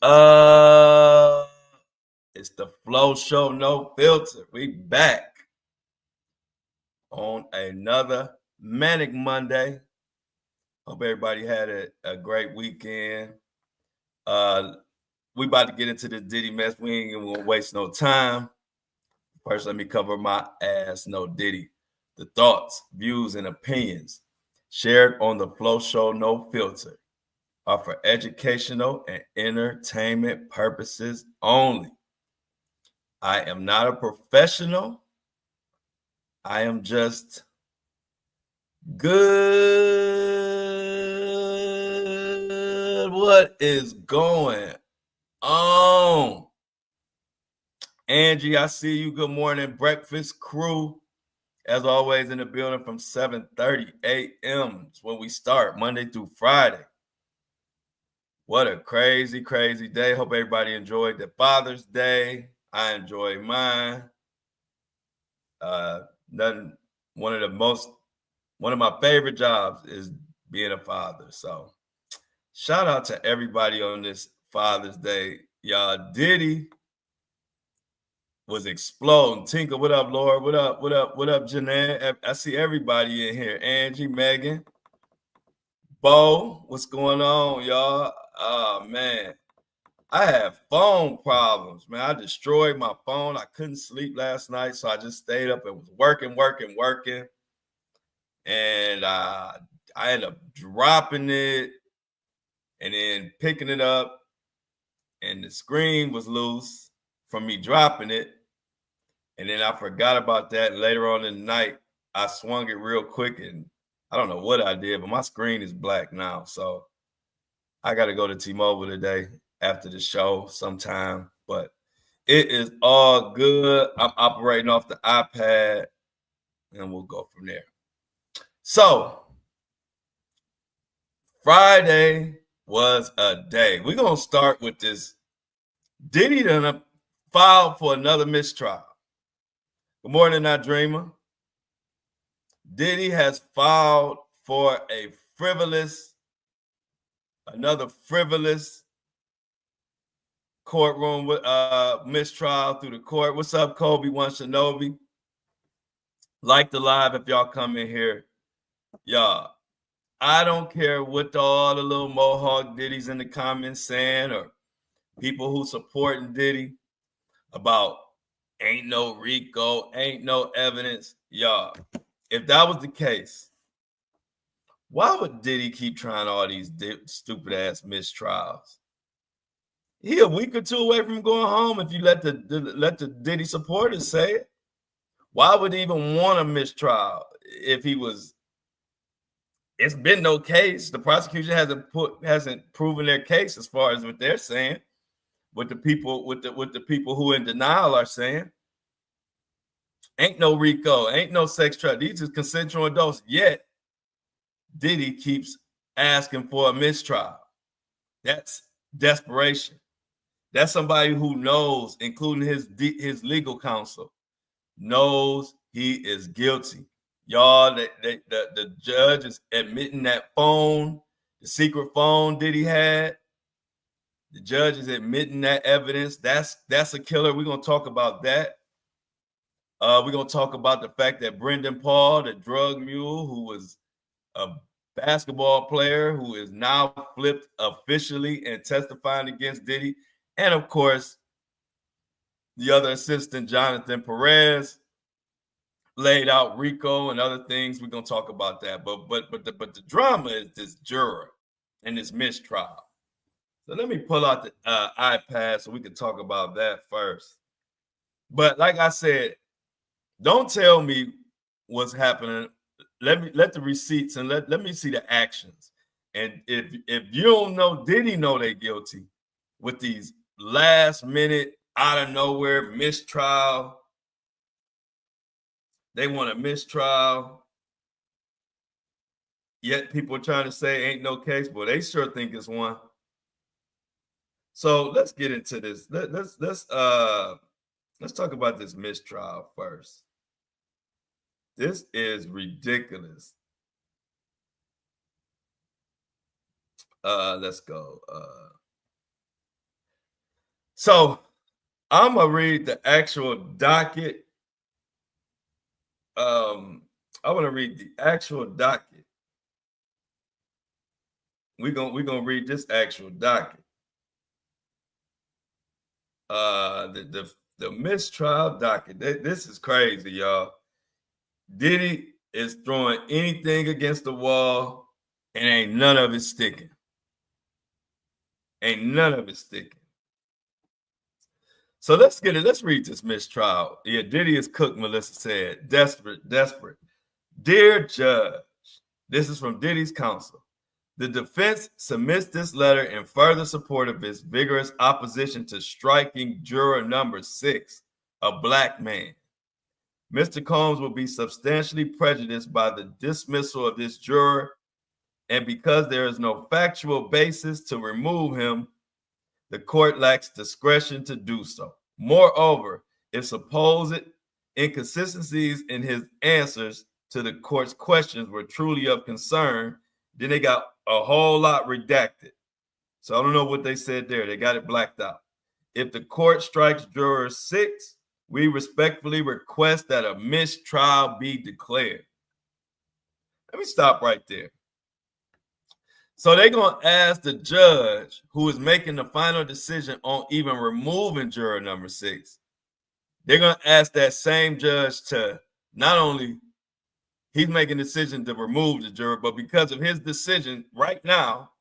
Uh, it's the Flow Show, no filter. We back on another manic Monday. Hope everybody had a great weekend. Uh, we about to get into the Diddy mess. We ain't gonna waste no time. First, let me cover my ass. No Diddy. The thoughts, views, and opinions shared on the Flow Show, no filter, are for educational and entertainment purposes only. I am not a professional. I am just good. What is going on? Angie, I see you. Good morning, breakfast crew. As always, in the building from 7:30 a.m. is when we start, Monday through Friday. What a crazy, crazy day. Hope everybody enjoyed the Father's Day. I enjoyed mine. Nothing. One of my favorite jobs is being a father. So shout out to everybody on this Father's Day. Y'all, Diddy was exploding. Tinker, what up, Laura? What up? What up? What up, Jeanette? I see everybody in here. Angie, Megan, Bo, what's going on, y'all? Oh man. I have phone problems, man. I destroyed my phone. I couldn't sleep last night, so I just stayed up and was working. And I ended up dropping it and then picking it up, and the screen was loose from me dropping it. And then I forgot about that. And later on in the night, I swung it real quick, and I don't know what I did, but my screen is black now. So I got to go to T-Mobile today after the show sometime. But it is all good. I'm operating off the iPad, and we'll go from there. So Friday was a day. We're going to start with this. Diddy done filed for another mistrial. Good morning, Not Dreamer. Diddy has filed for another frivolous courtroom mistrial through the court. What's up, Kobe One Shinobi? Like the live if y'all come in here. Y'all, I don't care what all the little Mohawk Diddies in the comments saying, or people who supporting Diddy about ain't no RICO, ain't no evidence. Y'all, if that was the case, why would Diddy keep trying all these stupid ass mistrials? He a week or two away from going home if you let the Diddy supporters say it. Why would he even want a mistrial if he was? It's been no case. The prosecution hasn't proven their case as far as what they're saying. What the people who in denial are saying. Ain't no RICO, ain't no sex trafficking. These are consensual adults. Yet Diddy keeps asking for a mistrial. That's desperation. That's somebody who knows, including his legal counsel, knows he is guilty. Y'all, the judge is admitting that phone, the secret phone Diddy had. The judge is admitting that evidence. That's a killer. We're gonna talk about that. We're gonna talk about the fact that Brendan Paul, the drug mule, who was a basketball player who is now flipped officially and testifying against Diddy, and of course, the other assistant, Jonathan Perez, laid out RICO and other things. We're gonna talk about that. But the drama is this juror and this mistrial. So let me pull out the iPad so we can talk about that first. But like I said, don't tell me what's happening. Let the receipts and let me see the actions. And if you don't know, Diddy know they're guilty with these last minute out of nowhere mistrial. They want a mistrial. Yet people are trying to say ain't no case, but they sure think it's one. So let's get into this. Let's talk about this mistrial first. This is ridiculous. Let's go. So I'm gonna read the actual docket. I want to read the actual docket. We're gonna read this actual docket. The mistrial docket. This is crazy, y'all. Diddy is throwing anything against the wall, and ain't none of it sticking. Ain't none of it sticking. So let's get it. Let's read this mistrial. Yeah, Diddy is cooked, Melissa said. Desperate, desperate. Dear Judge, this is from Diddy's counsel. The defense submits this letter in further support of its vigorous opposition to striking juror number 6, a black man. Mr. Combs will be substantially prejudiced by the dismissal of this juror, and because there is no factual basis to remove him, the court lacks discretion to do so. Moreover, if supposed inconsistencies in his answers to the court's questions were truly of concern, then they got a whole lot redacted. So I don't know what they said there. They got it blacked out. If the court strikes juror 6, we respectfully request that a mistrial be declared. Let me stop right there. So they're going to ask the judge who is making the final decision on even removing juror number 6. They're going to ask that same judge to not only he's making a decision to remove the juror, but because of his decision right now,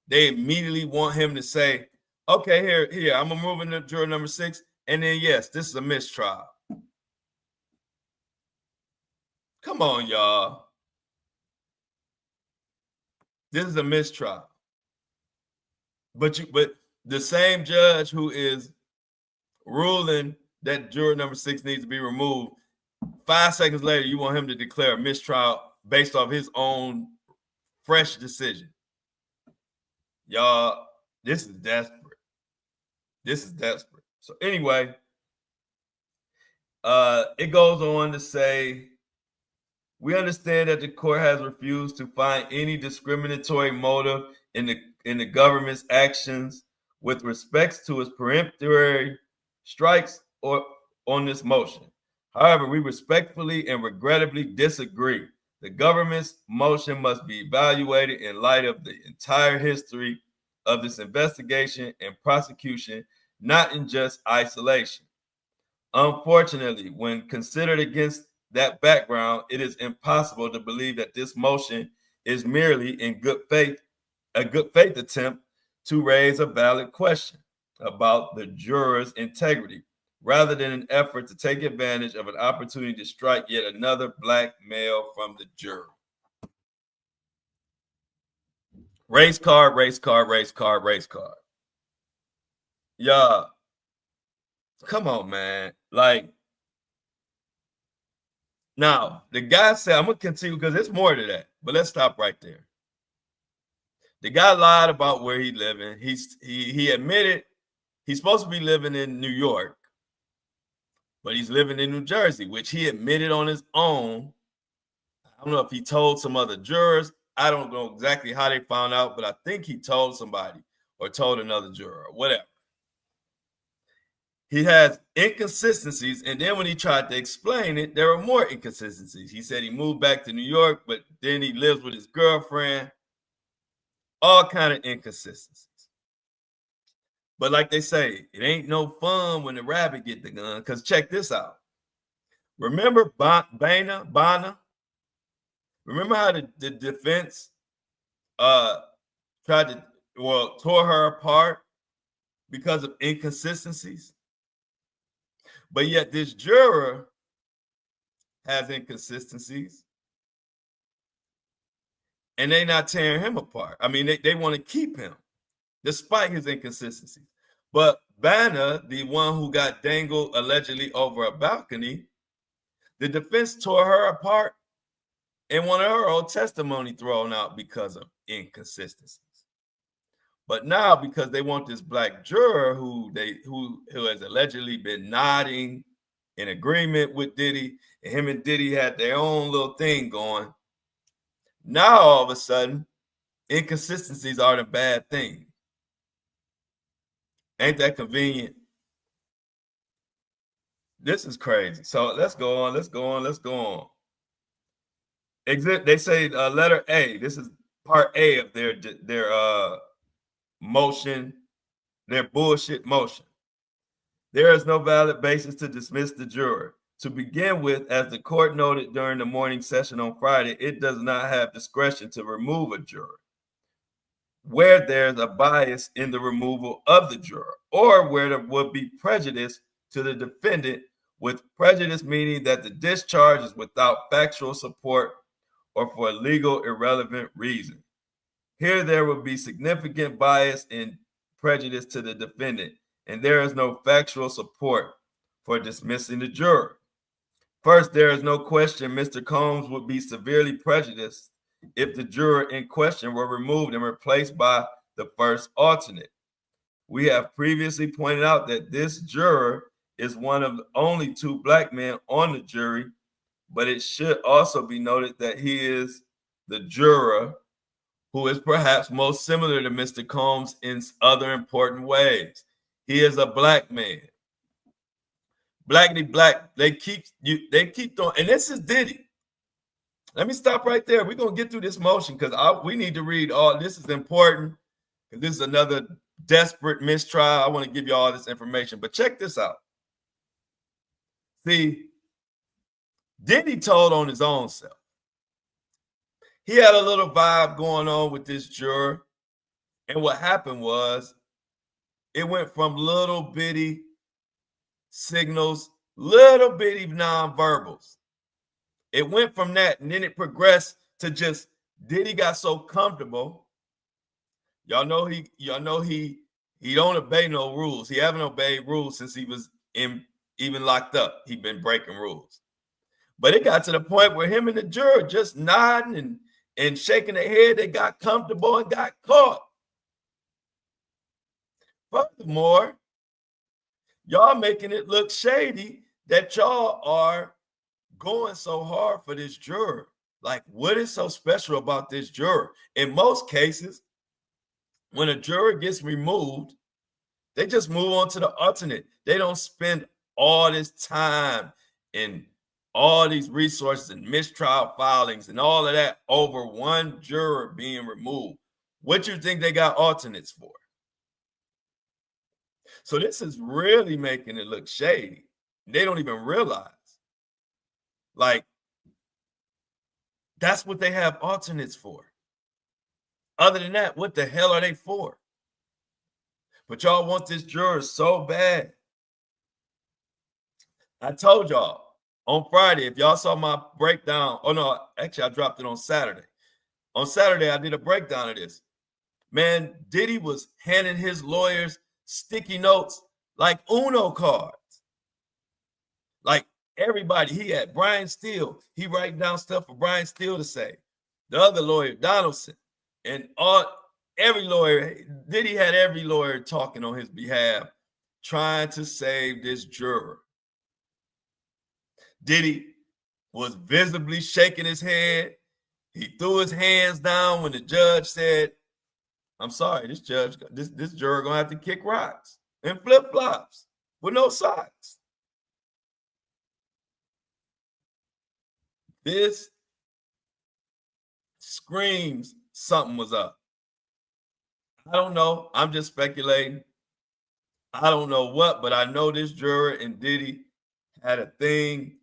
they immediately want him to say, okay, here, I'm removing the juror number 6. And then, yes, this is a mistrial. Come on, y'all. This is a mistrial. But the same judge who is ruling that juror number 6 needs to be removed, 5 seconds later, you want him to declare a mistrial based off his own fresh decision. Y'all, this is desperate. This is desperate. So anyway, it goes on to say, we understand that the court has refused to find any discriminatory motive in the government's actions with respect to its peremptory strikes or on this motion. However, we respectfully and regrettably disagree. The government's motion must be evaluated in light of the entire history of this investigation and prosecution, not in just isolation. Unfortunately, when considered against that background, it is impossible to believe that this motion is merely a good faith attempt to raise a valid question about the juror's integrity, rather than an effort to take advantage of an opportunity to strike yet another black male from the jury. Race card, race card, race card, race card. Y'all, come on, man. Like, now, the guy said, I'm going to continue because there's more to that, but let's stop right there. The guy lied about where he's living. He admitted he's supposed to be living in New York, but he's living in New Jersey, which he admitted on his own. I don't know if he told some other jurors. I don't know exactly how they found out, but I think he told somebody or told another juror or whatever. He has inconsistencies, and then when he tried to explain it, there were more inconsistencies. He said he moved back to New York, but then he lives with his girlfriend. All kind of inconsistencies. But like they say, it ain't no fun when the rabbit get the gun, because check this out. Remember Bana? Remember how the defense tore her apart because of inconsistencies? But yet this juror has inconsistencies, and they're not tearing him apart. I mean, they want to keep him despite his inconsistencies. But Banner, the one who got dangled allegedly over a balcony, the defense tore her apart and wanted her own testimony thrown out because of inconsistencies. But now, because they want this black juror who has allegedly been nodding in agreement with Diddy, and him and Diddy had their own little thing going. Now, all of a sudden, inconsistencies aren't a bad thing. Ain't that convenient? This is crazy. So let's go on. Let's go on. Let's go on. They say letter A. This is part A of their motion, their bullshit motion. There is no valid basis to dismiss the juror. To begin with, as the court noted during the morning session on Friday, it does not have discretion to remove a juror where there's a bias in the removal of the juror, or where there would be prejudice to the defendant, with prejudice meaning that the discharge is without factual support or for a legal irrelevant reason. Here there would be significant bias and prejudice to the defendant, and there is no factual support for dismissing the juror. First, there is no question Mr. Combs would be severely prejudiced if the juror in question were removed and replaced by the first alternate. We have previously pointed out that this juror is one of only 2 black men on the jury, but it should also be noted that he is the juror who is perhaps most similar to Mr. Combs in other important ways. He is a black man. Blackity black. They keep throwing, and this is Diddy. Let me stop right there. We're gonna get through this motion because we need to read all. This is important because this is another desperate mistrial. I want to give you all this information, but check this out. See, Diddy told on his own self. He had a little vibe going on with this juror, and what happened was it went from little bitty signals, little bitty nonverbals. It went from that, and then it progressed to just Diddy got so comfortable. Y'all know he don't obey no rules. He haven't obeyed rules since he was even locked up. He been breaking rules. But it got to the point where him and the juror just nodding and shaking their head, they got comfortable and got caught. Furthermore, y'all making it look shady that y'all are going so hard for this juror. Like, what is so special about this juror? In most cases, when a juror gets removed, they just move on to the alternate. They don't spend all this time and all these resources and mistrial filings and all of that over one juror being removed. What you think they got alternates for? So this is really making it look shady. They don't even realize. Like, that's what they have alternates for. Other than that, what the hell are they for? But y'all want this juror so bad. I told y'all on Friday, if y'all saw my breakdown, oh no, actually I dropped it on Saturday. On Saturday, I did a breakdown of this. Man, Diddy was handing his lawyers sticky notes like Uno cards. Like everybody, he had Brian Steele. He writing down stuff for Brian Steele to say. The other lawyer, Donaldson, and every lawyer, Diddy had every lawyer talking on his behalf, trying to save this juror. Diddy was visibly shaking his head. He threw his hands down when the judge said, I'm sorry, this juror gonna have to kick rocks and flip-flops with no socks. This screams something was up. I don't know. I'm just speculating. I don't know what, but I know this juror and Diddy had a thing,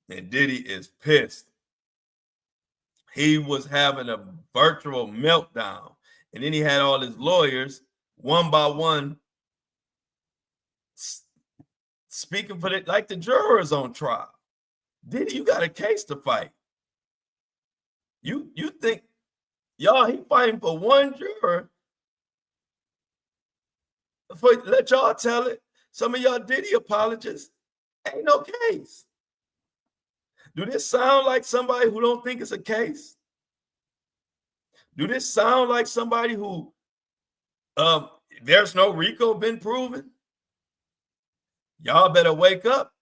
and Diddy is pissed. He was having a virtual meltdown. And then he had all his lawyers, one by one, speaking for it like the jurors on trial. Diddy, you got a case to fight. You think, y'all, he fighting for one juror. Let y'all tell it. Some of y'all Diddy apologists, ain't no case. Do this sound like somebody who don't think it's a case? Do this sound like somebody who there's no RICO been proven? Y'all better wake up.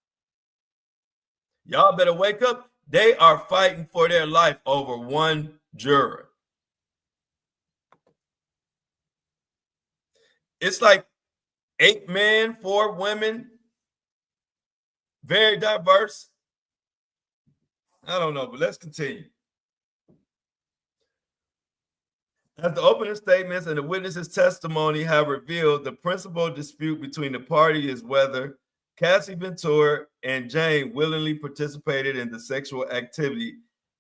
Y'all better wake up. They are fighting for their life over one juror. It's like 8 men, 4 women, very diverse. I don't know, but let's continue. As the opening statements and the witnesses' testimony have revealed, the principal dispute between the party is whether Cassie Ventura and Jane willingly participated in the sexual activity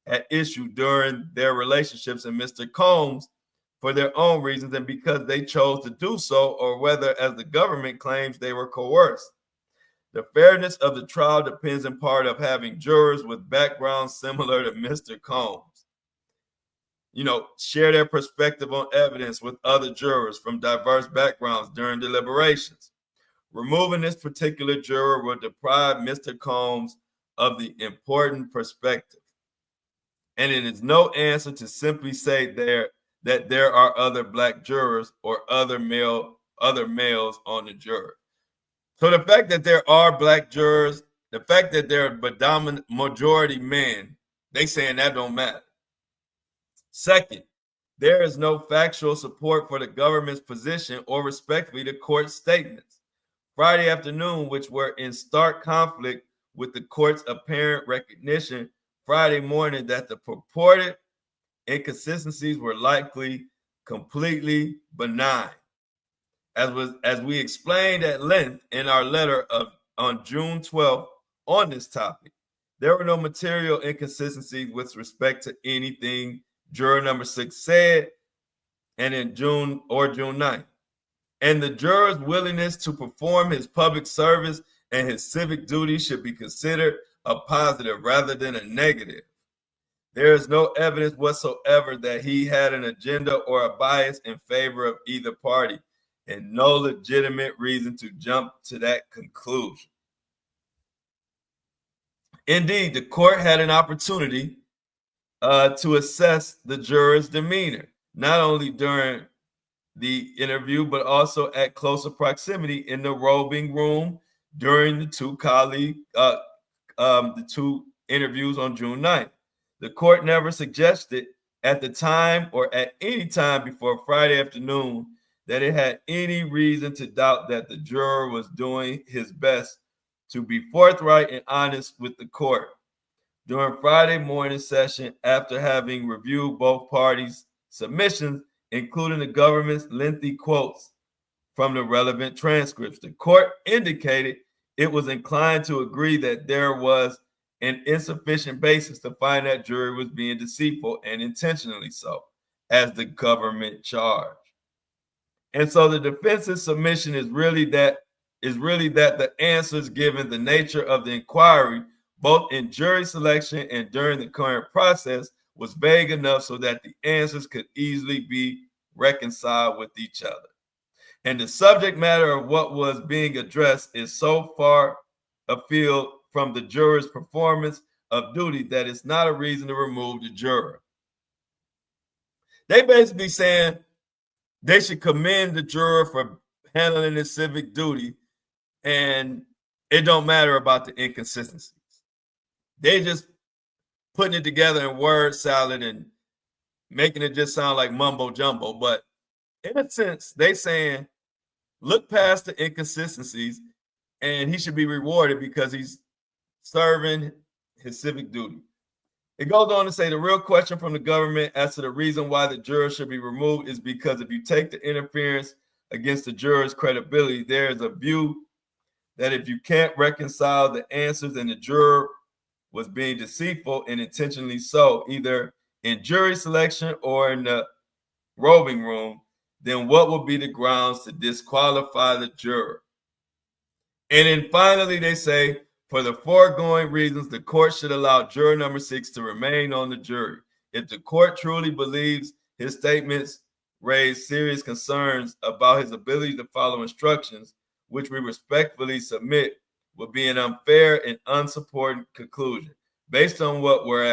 at issue during their relationships, and Mr. Combs for their own reasons and because they chose to do so, or whether, as the government claims, they were coerced. The fairness of the trial depends in part on having jurors with backgrounds similar to Mr. Combs, share their perspective on evidence with other jurors from diverse backgrounds during deliberations. Removing this particular juror will deprive Mr. Combs of the important perspective. And it is no answer to simply say that there are other black jurors or other males on the jury. So the fact that there are black jurors, the fact that they're a predominant majority men, they saying that don't matter. Second, there is no factual support for the government's position or respectfully the court's statements Friday afternoon, which were in stark conflict with the court's apparent recognition Friday morning that the purported inconsistencies were likely completely benign. As we explained at length in our letter on June 12th on this topic, there were no material inconsistencies with respect to anything juror number 6 said, and in June 9th. And the juror's willingness to perform his public service and his civic duty should be considered a positive rather than a negative. There is no evidence whatsoever that he had an agenda or a bias in favor of either party, and no legitimate reason to jump to that conclusion. Indeed, the court had an opportunity to assess the juror's demeanor, not only during the interview, but also at closer proximity in the robing room during the two interviews on June 9th. The court never suggested at the time or at any time before Friday afternoon that it had any reason to doubt that the juror was doing his best to be forthright and honest with the court. During Friday morning session, after having reviewed both parties' submissions, including the government's lengthy quotes from the relevant transcripts, the court indicated it was inclined to agree that there was an insufficient basis to find that jury was being deceitful and intentionally so, as the government charged. And so the defense's submission is really that the answers given the nature of the inquiry, both in jury selection and during the current process, was vague enough so that the answers could easily be reconciled with each other. And the subject matter of what was being addressed is so far afield from the juror's performance of duty that it's not a reason to remove the juror. They basically saying they should commend the juror for handling his civic duty, and it don't matter about the inconsistencies. They just putting it together in word salad and making it just sound like mumbo jumbo. But in a sense, they saying, look past the inconsistencies and he should be rewarded because he's serving his civic duty. It goes on to say the real question from the government as to the reason why the juror should be removed is because if you take the interference against the juror's credibility, there is a view that if you can't reconcile the answers and the juror was being deceitful and intentionally so, either in jury selection or in the robing room, then what would be the grounds to disqualify the juror? And then finally, they say, for the foregoing reasons, the court should allow juror number 6 to remain on the jury. If the court truly believes his statements raise serious concerns about his ability to follow instructions, which we respectfully submit would be an unfair and unsupported conclusion based on what were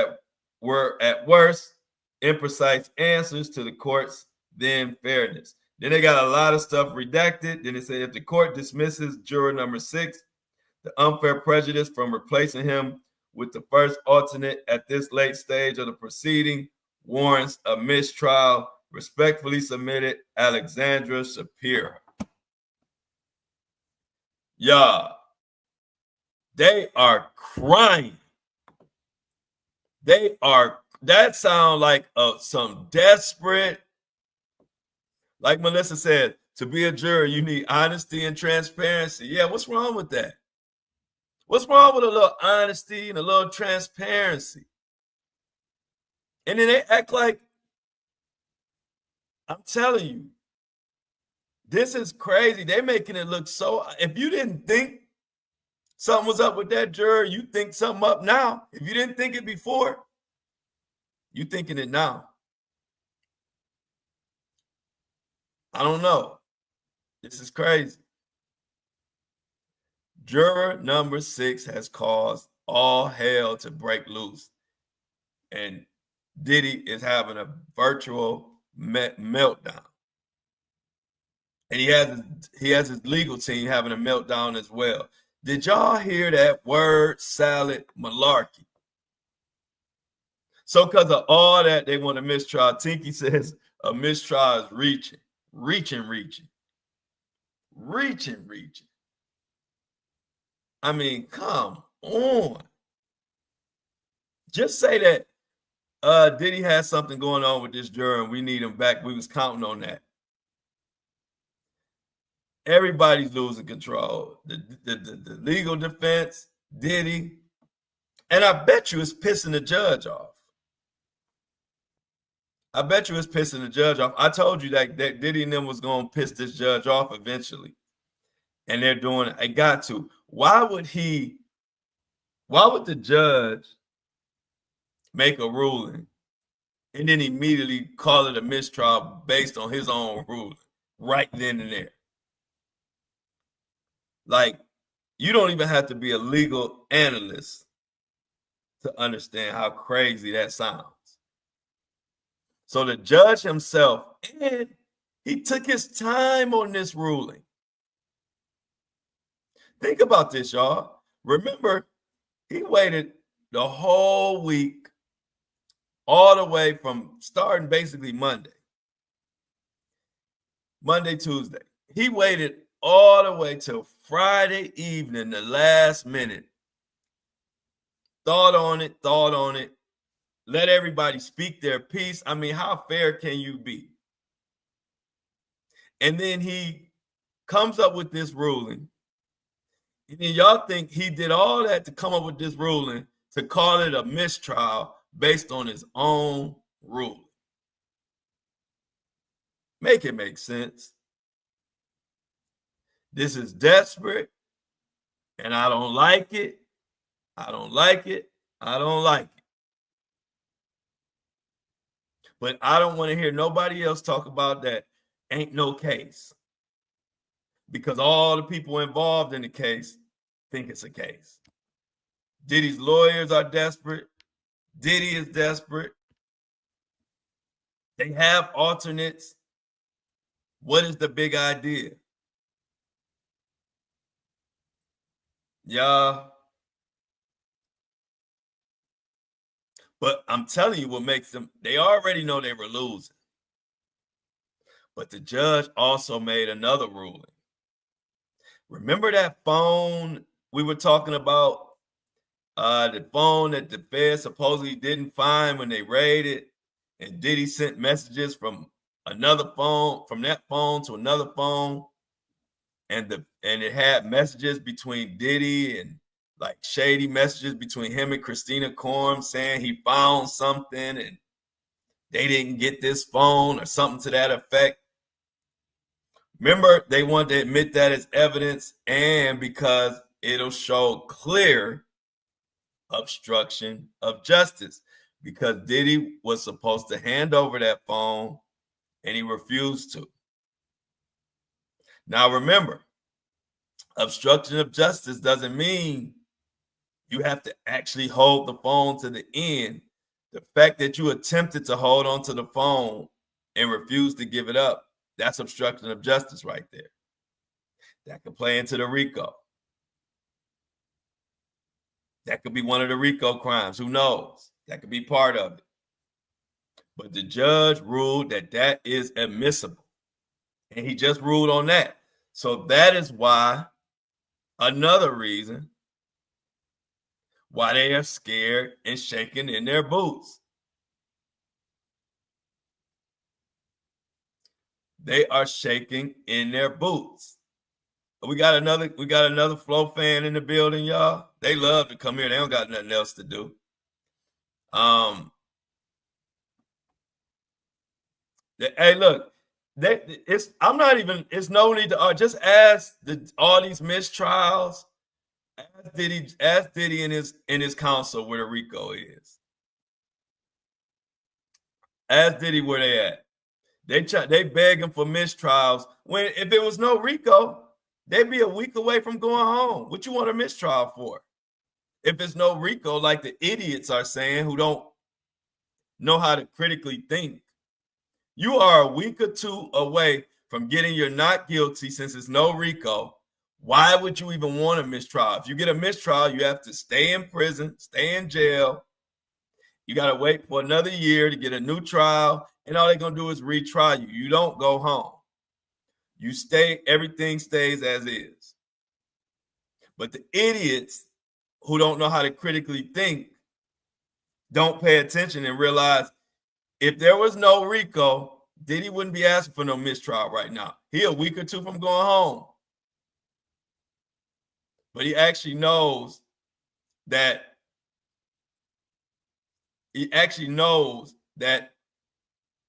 at worst imprecise answers to the court's then fairness. Then they got a lot of stuff redacted. Then they say if the court dismisses juror number 6, the unfair prejudice from replacing him with the first alternate at this late stage of the proceeding warrants a mistrial. Respectfully submitted, Alexandra Shapiro. Y'all, they are crying. That sound like some desperate, like Melissa said, to be a juror, you need honesty and transparency. Yeah, what's wrong with that? What's wrong with a little honesty and a little transparency? And then they act like, I'm telling you, this is crazy. They're making it look so, if you didn't think something was up with that juror, you think something up now. If you didn't think it before, you thinking it now. I don't know. This is crazy. Juror number 6 has caused all hell to break loose. And Diddy is having a virtual meltdown. And he has his legal team having a meltdown as well. Did y'all hear that word salad malarkey? So because of all that, they want a mistrial. Tinky says a mistrial is reaching. I mean, come on. Just say that Diddy has something going on with this juror and we need him back. We was counting on that. Everybody's losing control. The legal defense, Diddy, and I bet you it's pissing the judge off. I told you that Diddy and them was going to piss this judge off eventually. And they're doing it. I got to. Why would the judge make a ruling and then immediately call it a mistrial based on his own ruling right then and there? Like, you don't even have to be a legal analyst to understand how crazy that sounds. So the judge himself, and he took his time on this ruling. Think about this, y'all. Remember, he waited the whole week, all the way from starting basically Monday, Tuesday. He waited all the way till Friday evening, the last minute. Thought on it. Let everybody speak their piece. I mean, how fair can you be? And then he comes up with this ruling. And then y'all think he did all that to come up with this ruling to call it a mistrial based on his own ruling. Make it make sense. This is desperate, and I don't like it. But I don't want to hear nobody else talk about that. Ain't no case. Because all the people involved in the case think it's a case. Diddy's lawyers are desperate. Diddy is desperate. They have alternates. What is the big idea? Yeah. But I'm telling you what makes them, they already know they were losing. But the judge also made another ruling. Remember that phone we were talking about? The phone that the Fed supposedly didn't find when they raided, and Diddy sent messages from another phone, from that phone to another phone, and it had messages between Diddy and like shady messages between him and Christina Korm saying he found something and they didn't get this phone or something to that effect. Remember, they wanted to admit that as evidence, and because it'll show clear obstruction of justice, because Diddy was supposed to hand over that phone and he refused to. Now remember, obstruction of justice doesn't mean you have to actually hold the phone to the end. The fact that you attempted to hold onto the phone and refused to give it up, that's obstruction of justice right there. That could play into the RICO. That could be one of the RICO crimes. Who knows? That could be part of it. But the judge ruled that that is admissible. And he just ruled on that. So that is why another reason why they are scared and shaking in their boots. They are shaking in their boots. We got another Flow fan in the building, y'all. They love to come here. They don't got nothing else to do. Hey, look, I'm not even. It's no need to just ask all these mistrials. Ask Diddy and his counsel where the RICO is. Ask Diddy where they at. They begging for mistrials. When if it was no RICO, they'd be a week away from going home. What you want a mistrial for? If it's no RICO, like the idiots are saying who don't know how to critically think, you are a week or two away from getting your not guilty since it's no RICO. Why would you even want a mistrial? If you get a mistrial, you have to stay in prison, stay in jail. You got to wait for another year to get a new trial, and all they're going to do is retry you. You don't go home. You stay, everything stays as is. But the idiots who don't know how to critically think don't pay attention and realize if there was no RICO, Diddy wouldn't be asking for no mistrial right now. He a week or two from going home. But he actually knows that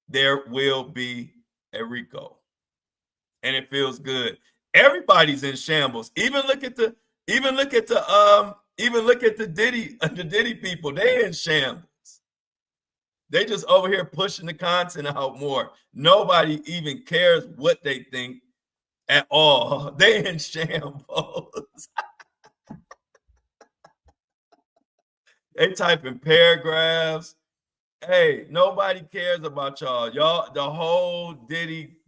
there will be a RICO. And it feels good. Everybody's in shambles. Even look at the Diddy people. They in shambles. They just over here pushing the content out more. Nobody even cares what they think at all. They in shambles. They type in paragraphs. Hey, nobody cares about y'all. Y'all, the whole Diddy,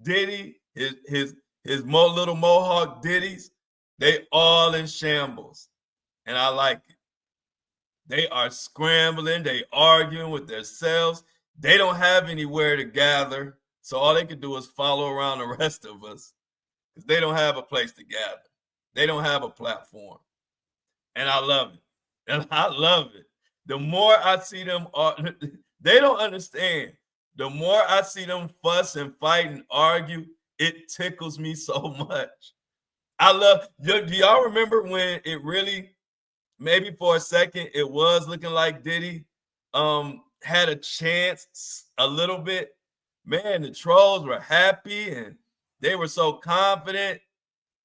his little Mohawk Diddies, they all in shambles. And I like it. They are scrambling. They arguing with themselves. They don't have anywhere to gather. So all they can do is follow around the rest of us because they don't have a place to gather. They don't have a platform. And I love it. And I love it. The more I see them, they don't understand. The more I see them fuss and fight and argue, it tickles me so much. I love, do y'all remember when it really, maybe for a second, it was looking like Diddy had a chance a little bit? Man, the trolls were happy and they were so confident.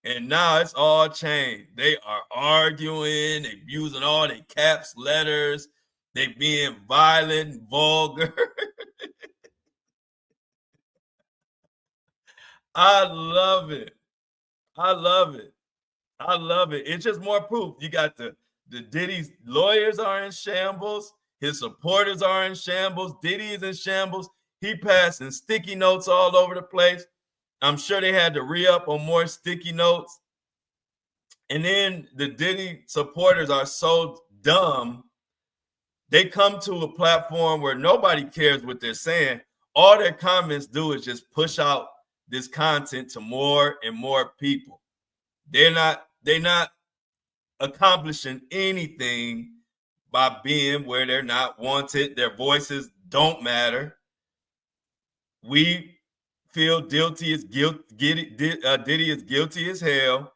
And now it's all changed. They are arguing, they using all their caps letters, they being violent, vulgar. I love it. I love it. I love it. It's just more proof. You got the Diddy's lawyers are in shambles. His supporters are in shambles. Diddy is in shambles. He passing sticky notes all over the place. I'm sure they had to re-up on more sticky notes. And then the Diddy supporters are so dumb. They come to a platform where nobody cares what they're saying. All their comments do is just push out this content to more and more people. They're not accomplishing anything by being where they're not wanted. Their voices don't matter. We feel Diddy is guilty as hell.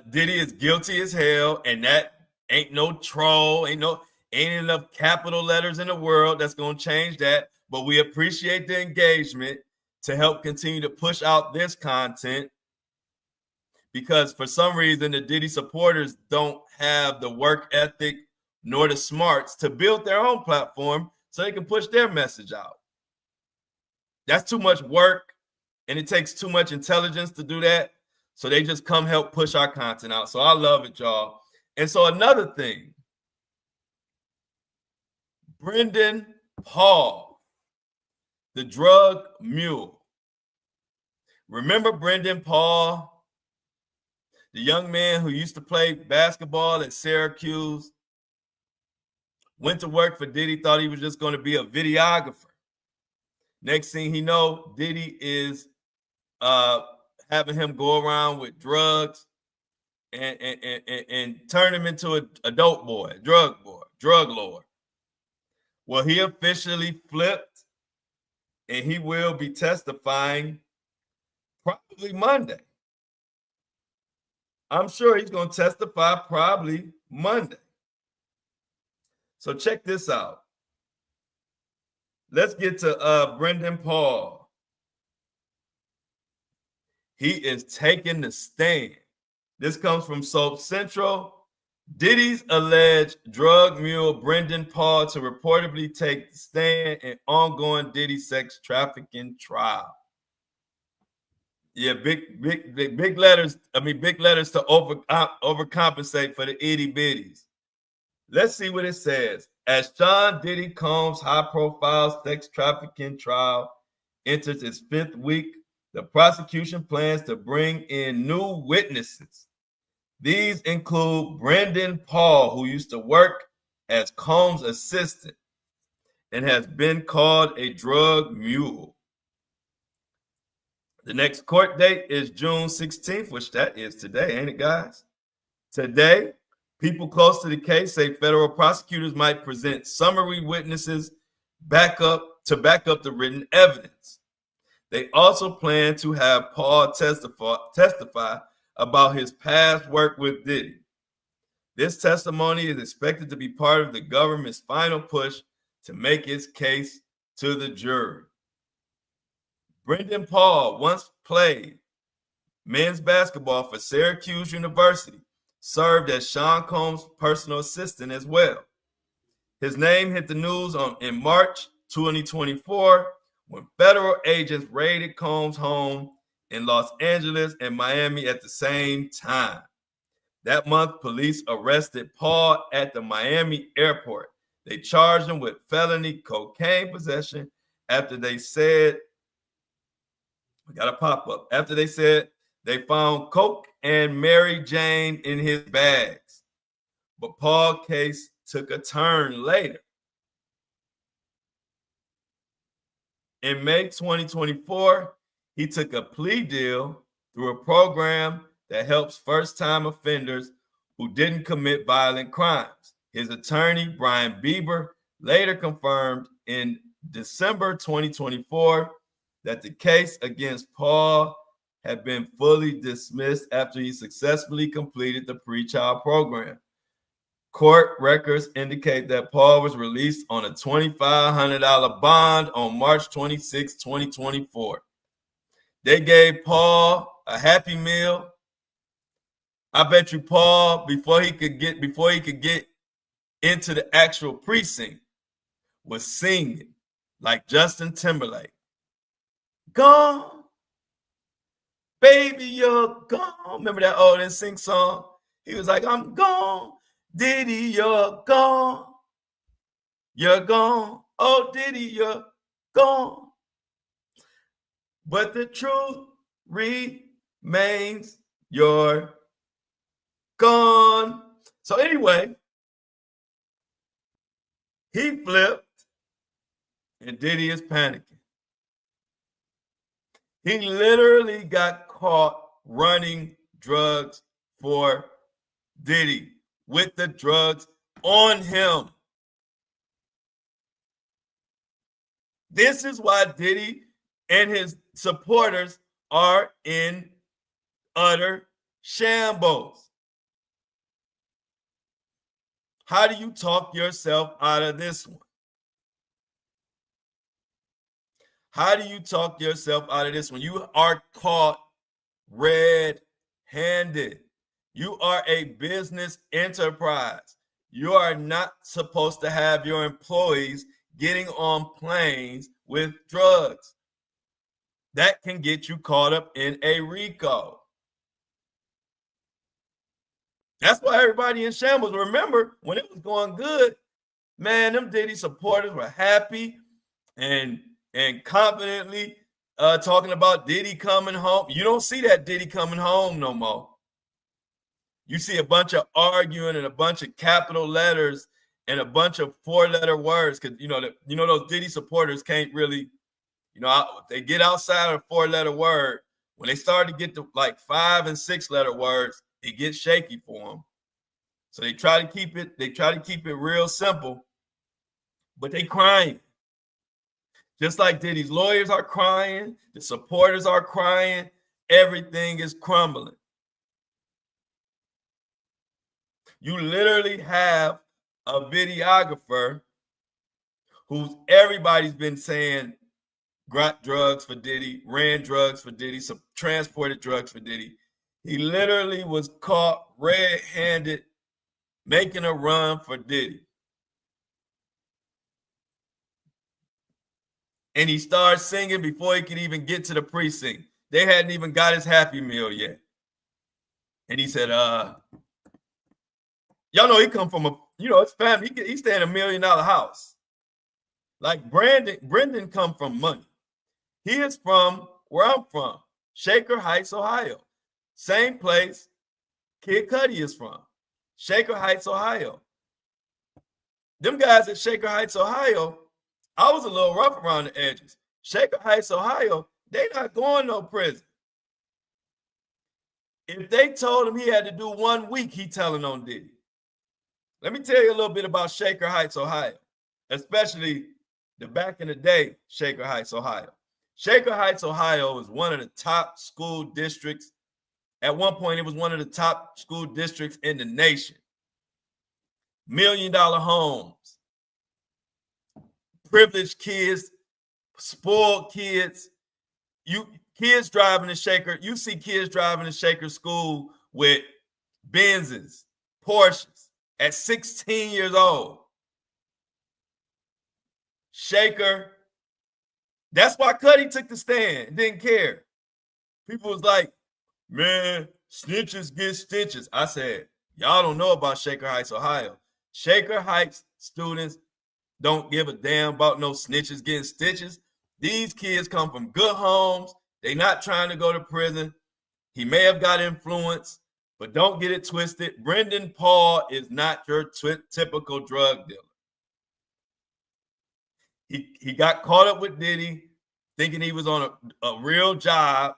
Diddy is guilty as hell, and that ain't no troll, ain't enough capital letters in the world that's gonna change that. But we appreciate the engagement to help continue to push out this content, because for some reason the Diddy supporters don't have the work ethic nor the smarts to build their own platform so they can push their message out. That's too much work, and it takes too much intelligence to do that. So they just come help push our content out. So I love it, y'all. And so another thing, Brendan Paul, the drug mule. Remember Brendan Paul, the young man who used to play basketball at Syracuse, went to work for Diddy, thought he was just going to be a videographer. Next thing he know, Diddy is has having him go around with drugs and turn him into a dope boy, drug lord. Well, he officially flipped, and he will be testifying probably Monday. I'm sure he's going to testify probably Monday. So check this out. Let's get to Brendan Paul. He is taking the stand. This comes from Soap Central. Diddy's alleged drug mule Brendan Paul to reportedly take the stand in ongoing Diddy sex trafficking trial. Yeah, big letters. I mean, big letters to overcompensate for the itty bitties. Let's see what it says. As Sean Diddy Combs' high-profile sex trafficking trial enters its 5th week, the prosecution plans to bring in new witnesses. These include Brendan Paul, who used to work as Combs' assistant and has been called a drug mule. The next court date is June 16th, which that is today, ain't it, guys? Today, people close to the case say federal prosecutors might present summary witnesses to back up the written evidence. They also plan to have Paul testify about his past work with Diddy. This testimony is expected to be part of the government's final push to make its case to the jury. Brendan Paul once played men's basketball for Syracuse University, served as Sean Combs' personal assistant as well. His name hit the news in March 2024 when federal agents raided Combs' home in Los Angeles and Miami at the same time. That month, police arrested Paul at the Miami airport. They charged him with felony cocaine possession after they said, we got a pop-up, after they said they found coke and Mary Jane in his bags. But Paul's case took a turn later. In May 2024, he took a plea deal through a program that helps first-time offenders who didn't commit violent crimes. His attorney, Brian Bieber, later confirmed in December 2024 that the case against Paul had been fully dismissed after he successfully completed the pretrial program. Court records indicate that Paul was released on a $2,500 bond on March 26, 2024. They gave Paul a Happy Meal. I bet you Paul, before he could get into the actual precinct, was singing like Justin Timberlake. Gone, baby, you're gone. Remember that old NSYNC song? He was like, I'm gone. Diddy, you're gone. You're gone. Oh, Diddy, you're gone. But the truth remains, you're gone. So anyway, he flipped and Diddy is panicking. He literally got caught running drugs for Diddy with the drugs on him. This is why Diddy and his supporters are in utter shambles. How do you talk yourself out of this one? How do you talk yourself out of this one? You are caught red-handed. You are a business enterprise. You are not supposed to have your employees getting on planes with drugs. That can get you caught up in a RICO. That's why everybody in shambles. Remember, when it was going good, man, them Diddy supporters were happy and confidently talking about Diddy coming home. You don't see that Diddy coming home no more. You see a bunch of arguing and a bunch of capital letters and a bunch of 4-letter words, because those Diddy supporters can't really, if they get outside of a 4-letter word, When they start to get to like 5 and 6 letter words, it gets shaky for them. So they try to keep it real simple, but they crying. Just like Diddy's lawyers are crying, the supporters are crying, everything is crumbling. You literally have a videographer who's everybody's been saying got drugs for Diddy, ran drugs for Diddy, transported drugs for Diddy. He literally was caught red-handed making a run for Diddy. And he started singing before he could even get to the precinct. They hadn't even got his Happy Meal yet. And he said, y'all know he come from his family. He stay in $1 million house. Like Brendan come from money. He is from where I'm from, Shaker Heights, Ohio. Same place Kid Cudi is from, Shaker Heights, Ohio. Them guys at Shaker Heights, Ohio, I was a little rough around the edges. Shaker Heights, Ohio, they not going no prison. If they told him he had to do 1 week, he telling on Diddy. Let me tell you a little bit about Shaker Heights, Ohio, especially the back in the day, Shaker Heights, Ohio. Shaker Heights, Ohio is one of the top school districts. At one point, it was one of the top school districts in the nation. $1 million homes, privileged kids, spoiled kids. Kids driving to Shaker. You see kids driving to Shaker school with Benzes, Porsches at 16 years old. Shaker. That's why Cudi took the stand, didn't care. People was like, man, snitches get stitches. I said, y'all don't know about Shaker Heights, Ohio. Shaker Heights students don't give a damn about no snitches getting stitches. These kids come from good homes. They not trying to go to prison. He may have got influence, but don't get it twisted. Brendan Paul is not your typical drug dealer. He got caught up with Diddy, thinking he was on a real job.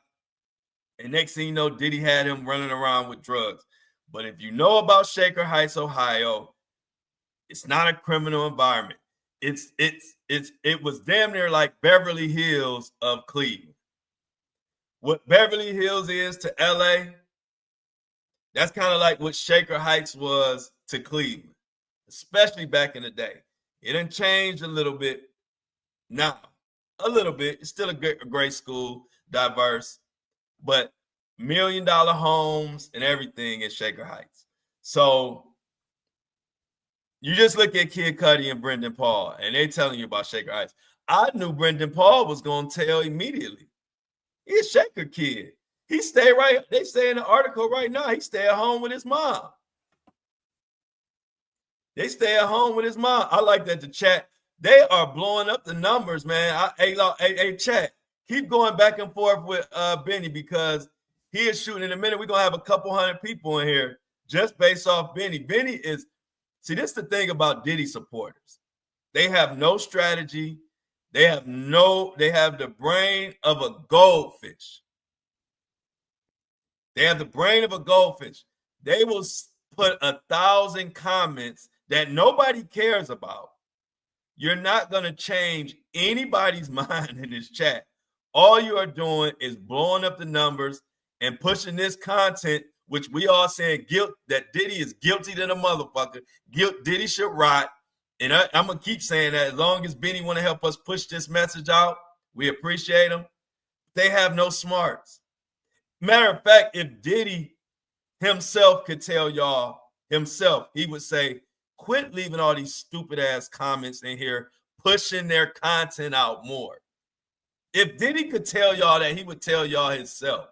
And next thing you know, Diddy had him running around with drugs. But if you know about Shaker Heights, Ohio, it's not a criminal environment. It was damn near like Beverly Hills of Cleveland. What Beverly Hills is to LA, that's kind of like what Shaker Heights was to Cleveland, especially back in the day. It done changed a little bit now, a little bit. It's still a great school, diverse, but $1 million homes and everything in Shaker Heights. So you just look at Kid Cudi and Brendan Paul, and they telling you about Shaker Heights. I knew Brendan Paul was going to tell immediately. He's a Shaker kid. He stay right. They say in the article right now, he stay at home with his mom. They stay at home with his mom. I like that the chat. They are blowing up the numbers, man. Hey, chat. Keep going back and forth with Benny because he is shooting in a minute. We're going to have a couple hundred people in here just based off Benny. Benny is, see, this is the thing about Diddy supporters. They have no strategy. They have the brain of a goldfish. They have the brain of a goldfish. They will put 1,000 comments that nobody cares about. You're not going to change anybody's mind in this chat. All you are doing is blowing up the numbers and pushing this content, which we all saying that Diddy is guilty to the motherfucker. Diddy should rot. And I'm going to keep saying that as long as Benny want to help us push this message out, we appreciate him. They have no smarts. Matter of fact, if Diddy himself could tell y'all himself, he would say, quit leaving all these stupid ass comments in here, pushing their content out more. If Diddy could tell y'all that, he would tell y'all himself.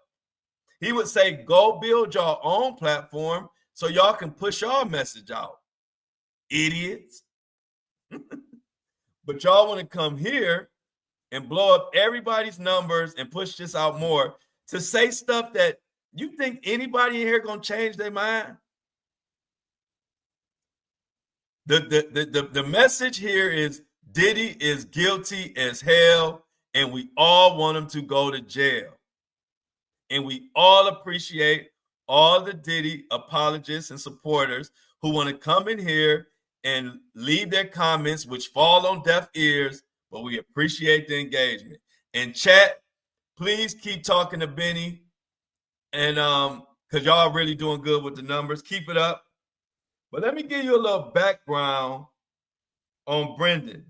He would say, go build your own platform so y'all can push our message out. Idiots. But y'all want to come here and blow up everybody's numbers and push this out more to say stuff that you think anybody in here gonna change their mind. The message here is Diddy is guilty as hell, and we all want him to go to jail. And we all appreciate all the Diddy apologists and supporters who want to come in here and leave their comments, which fall on deaf ears, but we appreciate the engagement. And chat, please keep talking to Benny, and because y'all really doing good with the numbers. Keep it up. But let me give you a little background on Brendan,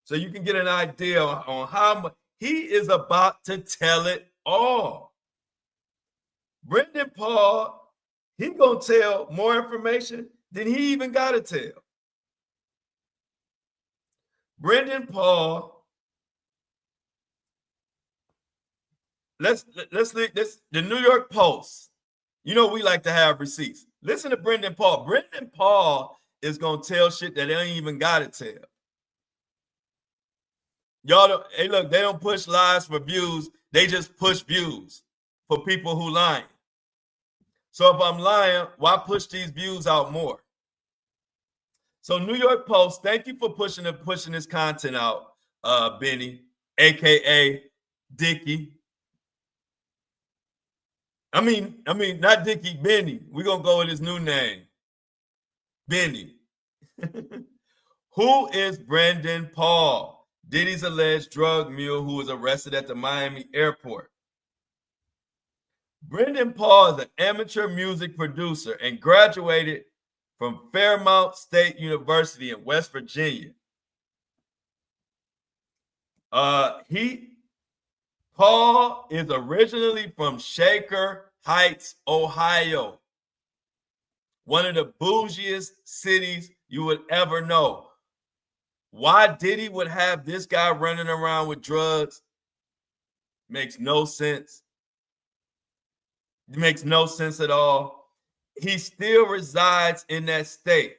so you can get an idea on how much he is about to tell it all. Brendan Paul, he gonna tell more information than he even gotta tell. Brendan Paul, let's this the New York Post. You know we like to have receipts. Listen to Brendan Paul. Brendan Paul is gonna tell shit that they ain't even gotta tell. Y'all don't, hey, look, they don't push lies for views, they just push views for people who lying. So if I'm lying, why push these views out more? So New York Post, thank you for pushing this content out, Benny, aka Dickie. I mean, not Dickie, Benny. We're gonna go with his new name, Benny. Who is Brendan Paul? Diddy's alleged drug mule who was arrested at the Miami airport. Brendan Paul is an amateur music producer and graduated from Fairmont State University in West Virginia. Paul is originally from Shaker Heights, Ohio, one of the bougiest cities you would ever know. Why Diddy would have this guy running around with drugs makes no sense. It makes no sense at all. He still resides in that state.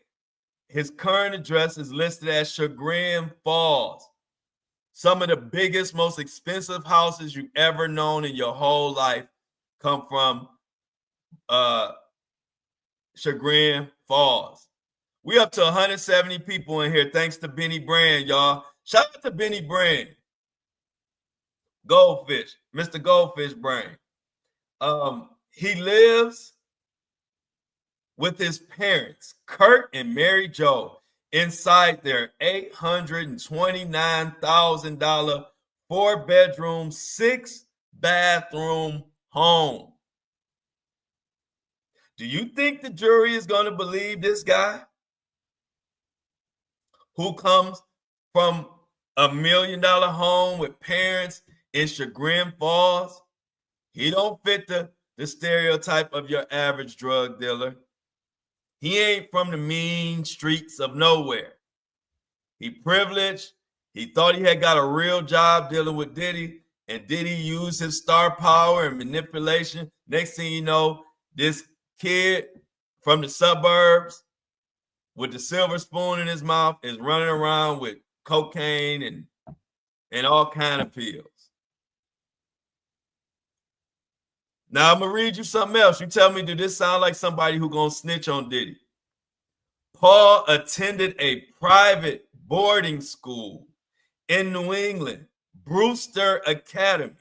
His current address is listed as Chagrin Falls. Some of the biggest, most expensive houses you've ever known in your whole life come from Chagrin Falls. We up to 170 people in here thanks to Benny Brand, y'all. Shout out to Benny Brand. Goldfish, Mr. Goldfish Brand. He lives with his parents, Kurt and Mary Jo, inside their $829,000 4-bedroom, 6-bathroom home. Do you think the jury is going to believe this guy who comes from a $1 million home with parents in Chagrin Falls? He don't fit the stereotype of your average drug dealer. He ain't from the mean streets of nowhere. He privileged. He thought he had got a real job dealing with Diddy, and Diddy used his star power and manipulation. Next thing you know, this kid from the suburbs with the silver spoon in his mouth is running around with cocaine and all kind of pills. Now I'm gonna read you something else. You tell me, do this sound like somebody who gonna snitch on Diddy? Paul attended a private boarding school in New England, Brewster Academy,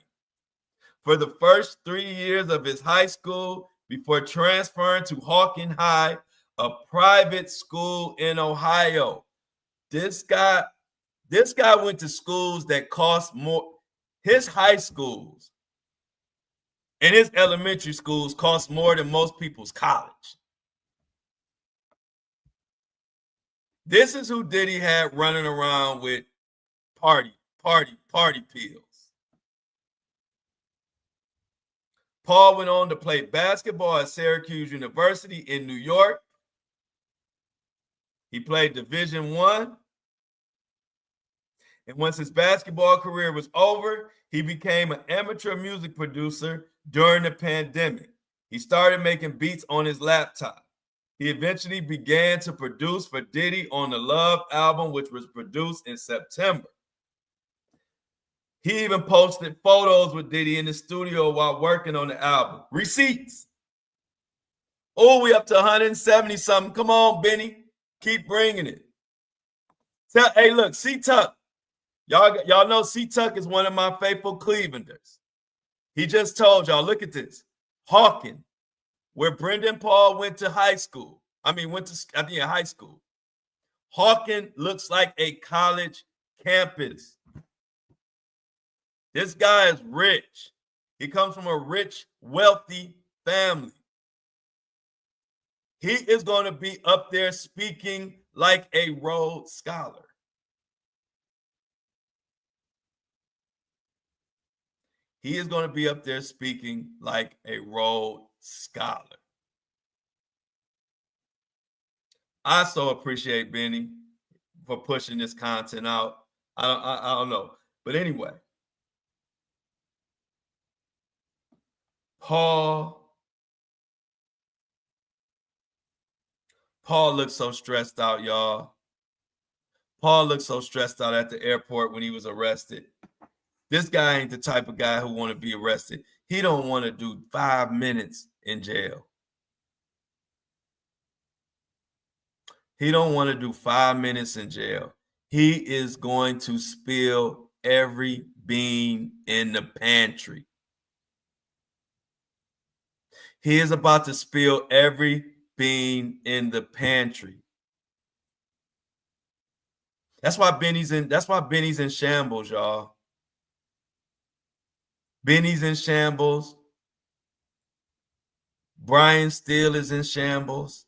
for the first 3 years of his high school before transferring to Hawken High, a private school in Ohio. This guy went to schools that cost more. His high schools and his elementary schools cost more than most people's college. This is who Diddy had running around with party pills. Paul went on to play basketball at Syracuse University in New York. He played Division I. And once his basketball career was over, he became an amateur music producer during the pandemic. He started making beats on his laptop. He eventually began to produce for Diddy on the Love album, which was produced in September. He even posted photos with Diddy in the studio while working on the album. Receipts. Oh, we up to 170 something. Come on, Benny. Keep bringing it. Hey, look, C-Tuck. Y'all know C-Tuck is one of my faithful Clevelanders. He just told y'all, look at this. Hawking, where Brendan Paul went to high school. Went to high school. Hawking looks like a college campus. This guy is rich. He comes from a rich, wealthy family. He is going to be up there speaking like a Rhodes Scholar. He is going to be up there speaking like a Rhodes Scholar. I so appreciate Benny for pushing this content out. I don't know. But anyway, Paul looks so stressed out, y'all. Paul looked so stressed out at the airport when he was arrested. This guy ain't the type of guy who want to be arrested. He don't want to do 5 minutes in jail. He don't want to do 5 minutes in jail. He is going to spill every bean in the pantry. He is about to spill every bean in the pantry. That's why Benny's in shambles, y'all. Benny's in shambles. Brian Steele is in shambles.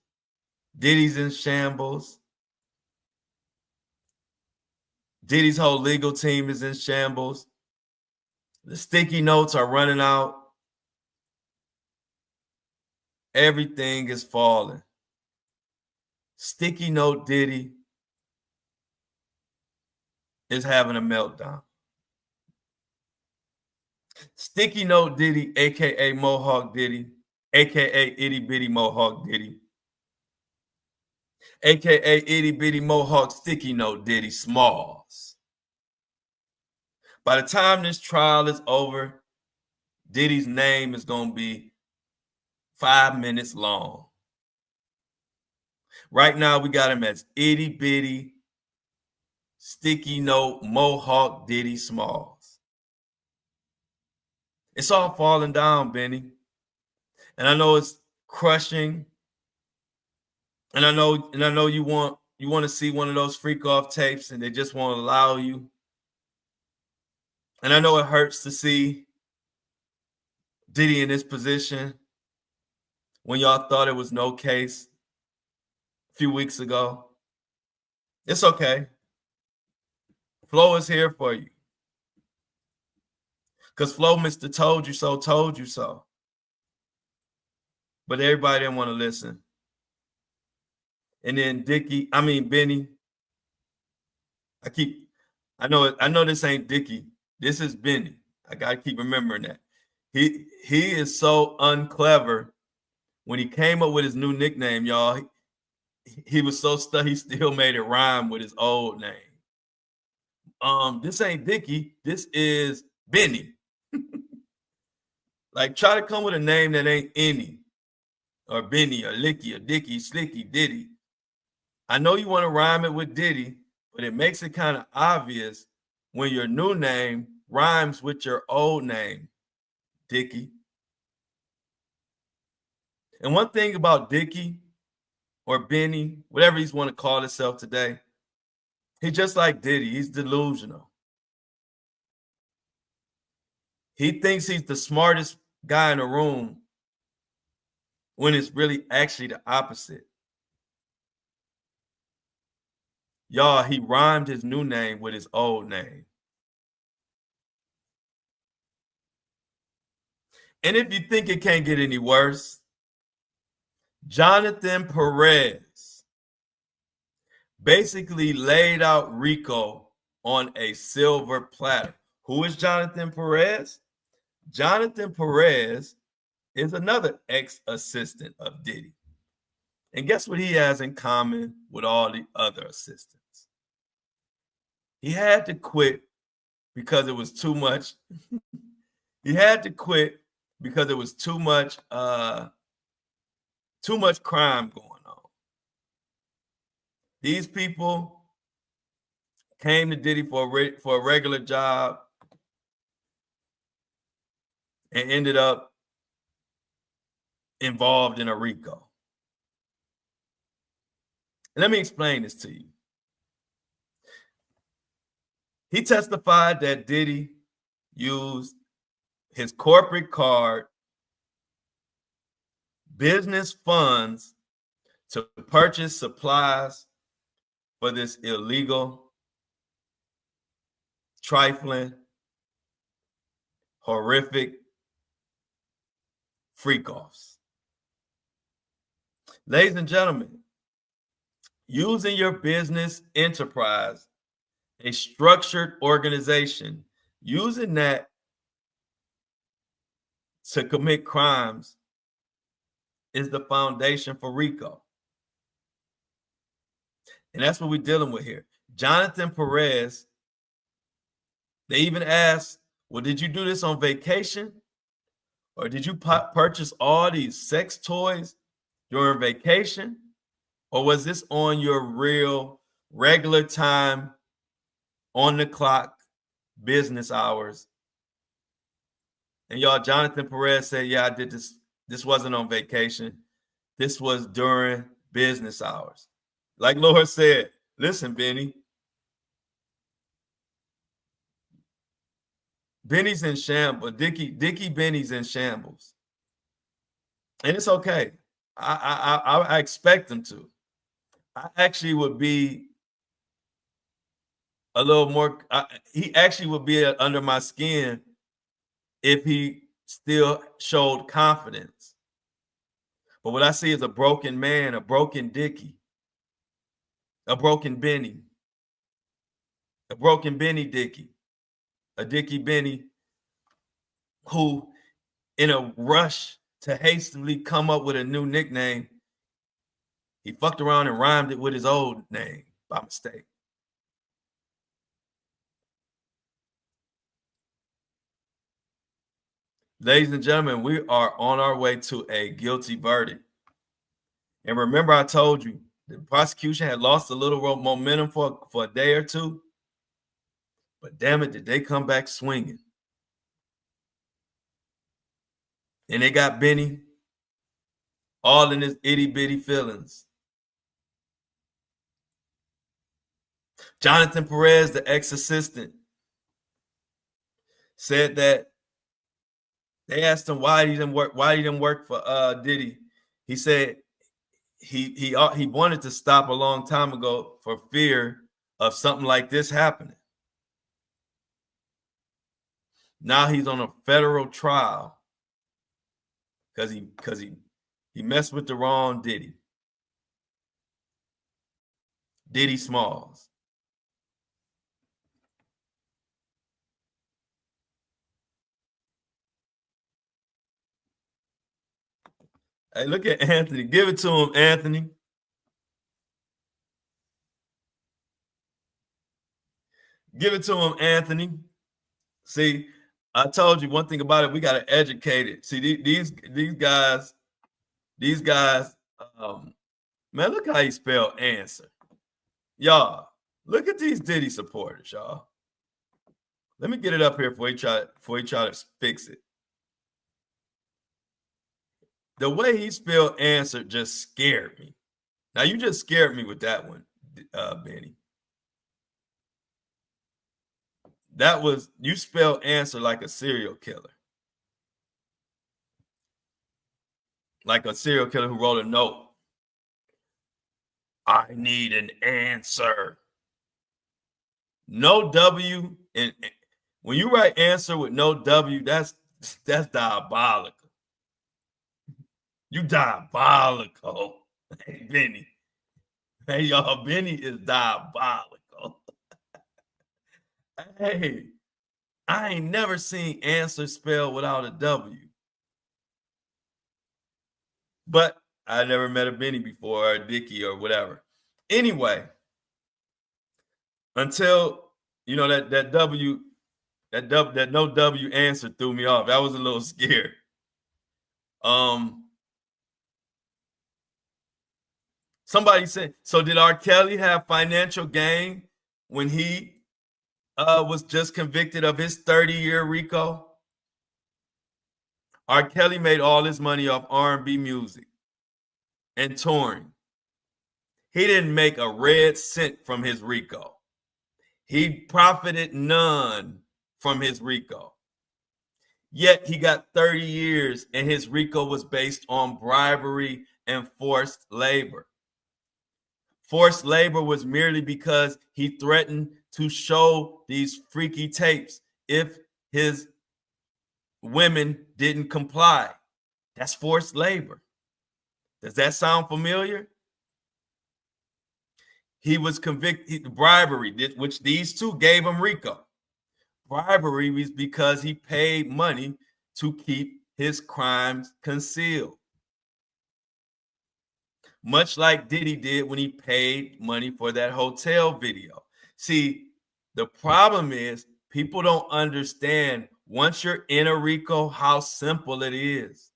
Diddy's in shambles. Diddy's whole legal team is in shambles. The sticky notes are running out. Everything is falling. Sticky note Diddy is having a meltdown. Sticky note Diddy, aka Mohawk Diddy, aka Itty Bitty Mohawk Diddy, aka Itty Bitty Mohawk Sticky Note Diddy Smalls. By the time this trial is over, Diddy's name is going to be 5 minutes long. Right now, we got him as Itty Bitty Sticky Note Mohawk Diddy Smalls. It's all falling down, Benny. And I know it's crushing. And I know you want to see one of those freak off tapes and they just won't allow you. And I know it hurts to see Diddy in this position when y'all thought it was no case a few weeks ago. It's okay. Flo is here for you. Because Flo Mr. Told You So, told you so. But everybody didn't want to listen. And then Benny. I know this ain't Dickie. This is Benny. I gotta keep remembering that. He is so unclever. When he came up with his new nickname, y'all, he was so stuck he still made it rhyme with his old name. This ain't Dickie. This is Benny. Like, try to come with a name that ain't any, or Benny, or Licky, or Dickie, Slicky, Diddy. I know you want to rhyme it with Diddy, but it makes it kind of obvious when your new name rhymes with your old name, Dickie. And one thing about Dickie or Benny, whatever he's want to call himself today, he's just like Diddy. He's delusional. He thinks he's the smartest guy in the room when it's really actually the opposite. Y'all, he rhymed his new name with his old name. And if you think it can't get any worse, Jonathan Perez basically laid out RICO on a silver platter. Who is Jonathan Perez? Jonathan Perez is another ex-assistant of Diddy. And guess what he has in common with all the other assistants? He had to quit because it was too much. He had to quit because it was too much crime going on. These people came to Diddy for a regular job, and ended up involved in a RICO. Let me explain this to you. He testified that Diddy used his corporate card, business funds to purchase supplies for this illegal, trifling, horrific freak-offs. Ladies and gentlemen, using your business enterprise, a structured organization, using that to commit crimes is the foundation for RICO. And that's what we're dealing with here. Jonathan Perez, they even asked, well, did you do this on vacation? Or did you purchase all these sex toys during vacation? Or was this on your real, regular time, on the clock, business hours? And y'all, Jonathan Perez said, yeah, I did this. This wasn't on vacation. This was during business hours. Like Lord said, listen, Benny. Benny's in shambles. Dickie Benny's in shambles. And it's okay. I expect him to. I actually would be a little more, he actually would be under my skin if he still showed confidence. But what I see is a broken man, a broken Dickie, a broken Benny, a broken Benny Dickie, a Dickie Benny who, in a rush to hastily come up with a new nickname, he fucked around and rhymed it with his old name by mistake. Ladies and gentlemen, we are on our way to a guilty verdict. And remember, I told you the prosecution had lost a little momentum for a day or two. But damn it, did they come back swinging. And they got Benny all in his itty-bitty feelings. Jonathan Perez, the ex-assistant, said that they asked him why he didn't work for Diddy. He said he wanted to stop a long time ago for fear of something like this happening. Now he's on a federal trial because he messed with the wrong Diddy. Diddy Smalls. Hey, look at Anthony. Give it to him, Anthony. Give it to him, Anthony. See, I told you one thing about it. We got to educate it. See, these guys, man, look how he spelled answer. Y'all, look at these Diddy supporters, y'all. Let me get it up here before he try to fix it. The way he spelled answer just scared me. Now, you just scared me with that one, Benny. That was, you spelled answer like a serial killer. Like a serial killer who wrote a note. I need an answer. No W. And when you write answer with no W, that's diabolical. You diabolical. Hey, Benny. Hey, y'all, Benny is diabolical. Hey, I ain't never seen answer spelled without a W. But I never met a Benny before, or a Dickie or whatever. Anyway, until, you know, that no W answer threw me off. I was a little scared. Somebody said, so did R. Kelly have financial gain when he was just convicted of his 30-year RICO? R. Kelly made all his money off R&B music and touring. He didn't make a red cent from his RICO. He profited none from his RICO. Yet he got 30 years, and his RICO was based on bribery and forced labor. Forced labor was merely because he threatened to show these freaky tapes if his women didn't comply. That's forced labor. Does that sound familiar? He was convicted bribery, which these two gave him RICO. Bribery was because he paid money to keep his crimes concealed. Much like Diddy did when he paid money for that hotel video. See, the problem is people don't understand once you're in a RICO how simple it is.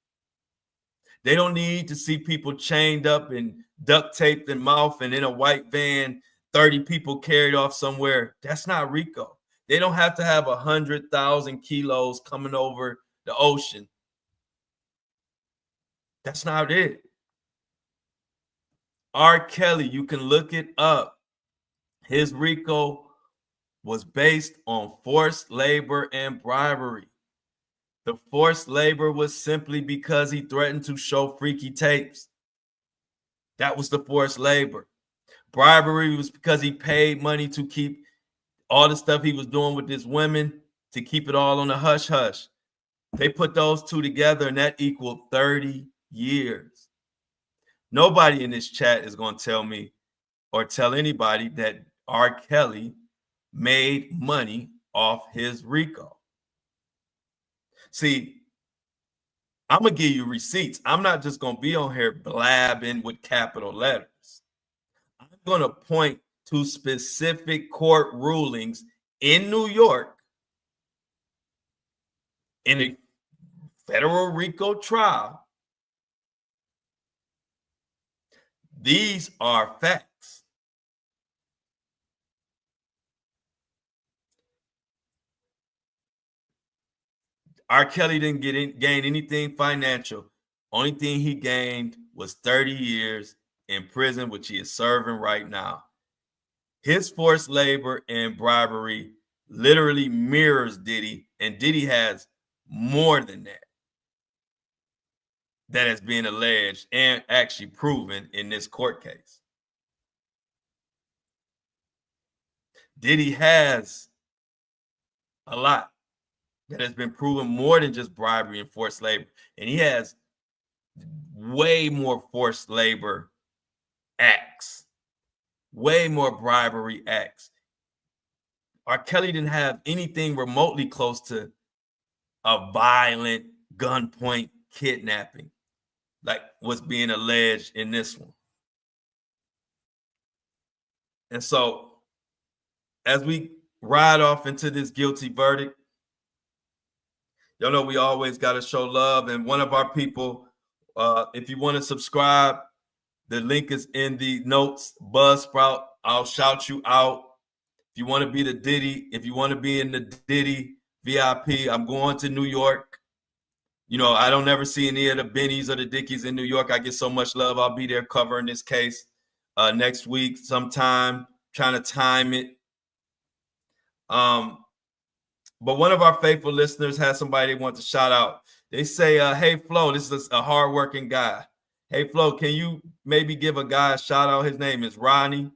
They don't need to see people chained up and duct taped in mouth and in a white van, 30 people carried off somewhere. That's not RICO. They don't have to have 100,000 kilos coming over the ocean. That's not it. R. Kelly, you can look it up. His RICO was based on forced labor and bribery. The forced labor was simply because he threatened to show freaky tapes. That was the forced labor. Bribery was because he paid money to keep all the stuff he was doing with his women, to keep it all on the hush hush. They put those two together and that equaled 30 years. Nobody in this chat is going to tell me or tell anybody that R. Kelly made money off his RICO. See, I'm going to give you receipts. I'm not just going to be on here blabbing with capital letters. I'm going to point to specific court rulings in New York in a federal RICO trial. These are facts. R. Kelly didn't gain anything financial. Only thing he gained was 30 years in prison, which he is serving right now. His forced labor and bribery literally mirrors Diddy, and Diddy has more than that. That has been alleged and actually proven in this court case. Diddy has a lot that has been proven more than just bribery and forced labor. And he has way more forced labor acts, way more bribery acts. R. Kelly didn't have anything remotely close to a violent gunpoint kidnapping like what's being alleged in this one. And so as we ride off into this guilty verdict, y'all know we always got to show love. And one of our people, if you want to subscribe, the link is in the notes. Buzzsprout, I'll shout you out. If you want to be the Diddy, if you want to be in the Diddy VIP, I'm going to New York. You know, I don't ever see any of the Bennies or the Dickies in New York. I get so much love. I'll be there covering this case next week sometime, trying to time it. But one of our faithful listeners has somebody they want to shout out. They say, hey, Flo, this is a hardworking guy. Hey, Flo, can you maybe give a guy a shout out? His name is Ronnie.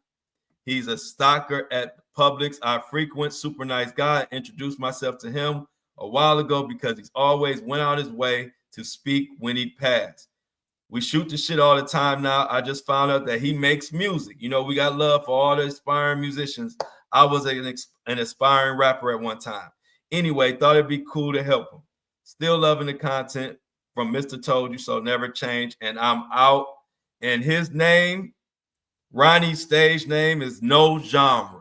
He's a stocker at Publix. I frequent, super nice guy. Introduced myself to him a while ago because he's always went out his way to speak when he passed. We shoot the shit all the time now. I just found out that he makes music. You know, we got love for all the aspiring musicians. I was an aspiring rapper at one time. Anyway, thought it'd be cool to help him. Still loving the content from Mr. Told You So, never change. And I'm out. And his name, Ronnie's stage name is No Genre.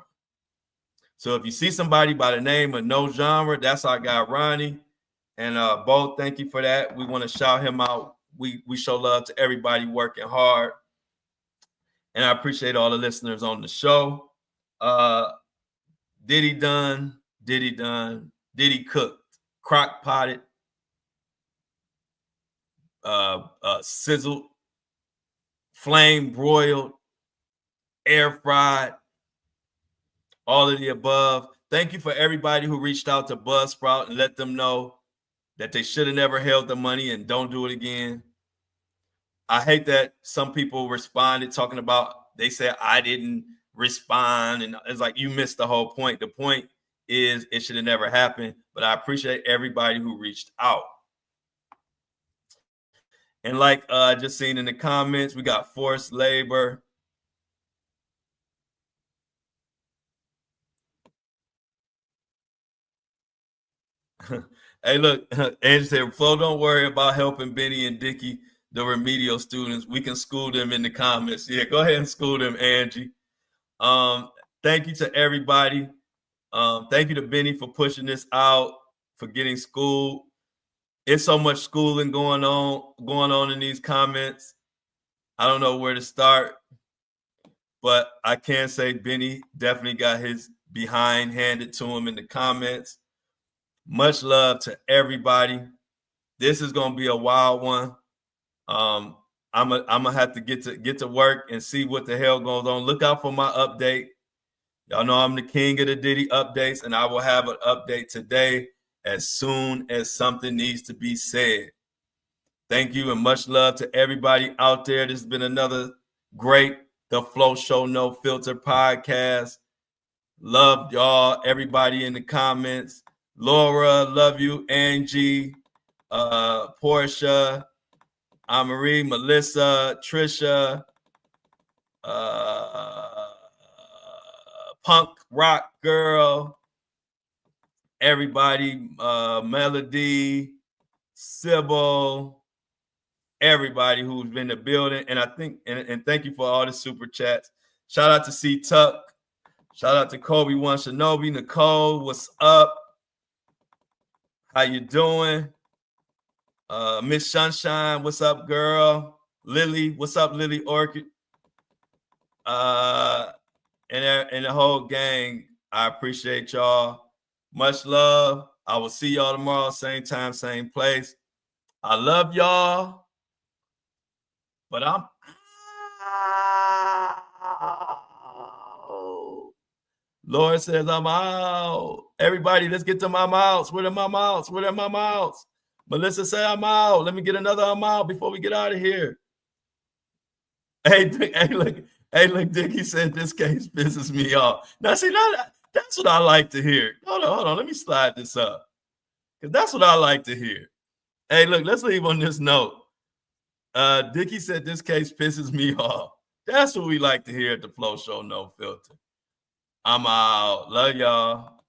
So if you see somebody by the name of No Genre, that's our guy Ronnie. And Bo, thank you for that. We want to shout him out. We show love to everybody working hard. And I appreciate all the listeners on the show. Diddy done, Diddy cooked, crock potted. sizzled, flame broiled, air fried, all of the above. Thank you for everybody who reached out to Buzzsprout and let them know that they should have never held the money and don't do it again. I hate that some people responded talking about, they said I didn't respond, and it's like, you missed the whole point. The point is it should have never happened, but I appreciate everybody who reached out. And like I just seen in the comments, we got forced labor. Hey, look, Angie said, Flo, don't worry about helping Benny and Dickie, the remedial students. We can school them in the comments. Yeah, go ahead and school them, Angie. Thank you to everybody. Thank you to Benny for pushing this out, for getting schooled. It's so much schooling going on in these comments. I don't know where to start, but I can say Benny definitely got his behind handed to him in the comments. Much love to everybody. This is gonna be a wild one. I'm gonna have to get to work and see what the hell goes on. Look out for my update. Y'all know I'm the king of the Diddy updates, and I will have an update today as soon as something needs to be said. Thank you and much love to everybody out there. This has been another great The Flow Show No Filter podcast. Love y'all, everybody in the comments. Laura, love you. Angie, Portia, Marie, Melissa, Trisha, Punk Rock Girl, everybody, Melody, Sybil, everybody who's been in the building. And I think, and thank you for all the super chats. Shout out to C Tuck. Shout out to Kobe One Shinobi. Nicole, what's up? How you doing? Miss Sunshine, what's up, girl? Lily, what's up, Lily Orchid? And the whole gang, I appreciate y'all. Much love. I will see y'all tomorrow, same time, same place. I love y'all, but I'm out. Lord says I'm out. Everybody, let's get to my mouths. Where are my mouths? Where are my mouths? Melissa said I'm out. Let me get another I'm out before we get out of here. Hey, look, Dickie said this case pisses me off. Now, see, that's what I like to hear. Hold on. Let me slide this up. Because that's what I like to hear. Hey, look, let's leave on this note. Dickie said this case pisses me off. That's what we like to hear at the Flow Show No Filter. I'm out. Love y'all.